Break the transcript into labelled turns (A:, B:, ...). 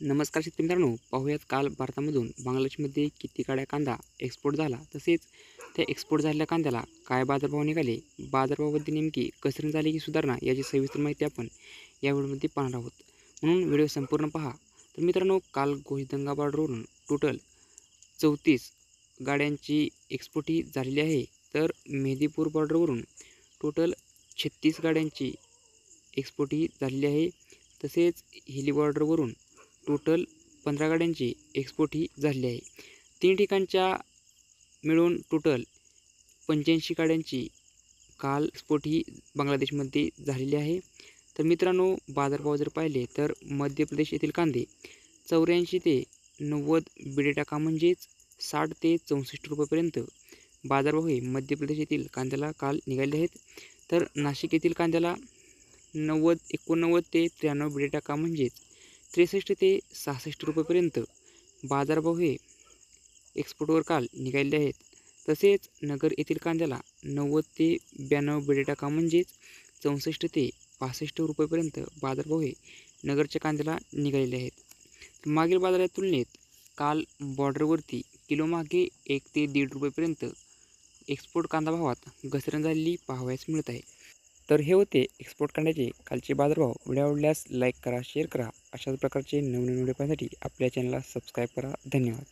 A: नमस्कार शेतकरी मित्रांनो, पाहूयात काल भारतामधून बांगलादेशमध्ये किती गाड्या कांदा एक्सपोर्ट झाला, तसेच त्या एक्सपोर्ट झालेल्या कांद्याला काय बाजारभाव निघाले, बाजारभावामध्ये नेमकी घसरण झाली की सुधारणा याची सविस्तर माहिती आपण या व्हिडिओमध्ये पाहणार आहोत. म्हणून व्हिडिओ संपूर्ण पहा. तर मित्रांनो, काल घोषदंगा बॉर्डरवरून टोटल 34 गाड्यांची एक्सपोर्ट ही झालेली आहे. तर मेहदीपूर बॉर्डरवरून टोटल 36 गाड्यांची एक्सपोर्ट ही झालेली आहे. तसेच हिली बॉर्डरवरून टोटल 15 गाड्यांची एक्सपोर्ट ही झालेली आहे. 3 ठिकाणच्या मिळून टोटल 85 गाड्यांची काल एक्सपोर्ट ही बांगलादेशमध्ये झालेली आहे. तर मित्रांनो, बाजारभाव जर पाहिले तर मध्य प्रदेश येथील कांदे 84 ते 90 बिडे टाका म्हणजेच 60 ते 64 रुपयेपर्यंत बाजारभाव हे मध्य प्रदेश येथील कांद्याला काल निघाले आहेत. तर नाशिक येथील कांद्याला 89 ते 93 बिडे टाका म्हणजेच 63 ते 66 रुपयेपर्यंत बाजारभाव हे एक्सपोर्टवर काल निघालेले आहेत. तसेच नगर येथील कांद्याला 90 ते 92 बिडे टाका म्हणजेच 64 ते 65 रुपयेपर्यंत बाजारभाव हे नगरच्या कांद्याला निघालेले आहेत. मागील बाजाराच्या तुलनेत काल बॉर्डरवरती किलोमागे 1 ते 1.5 रुपयेपर्यंत एक्सपोर्ट कांदा भावात घसरण झालेली पाहावयास मिळत आहे. तर हे होते एक्सपोर्ट कांद्याचे कालचे बाजारभाव. व्हिडिओ आवडल्यास लाईक करा, शेअर करा. अशाच प्रकारचे नवनवीन व्हिडिओ पाहण्यासाठी आपल्या चॅनलला सबस्क्राईब करा. धन्यवाद.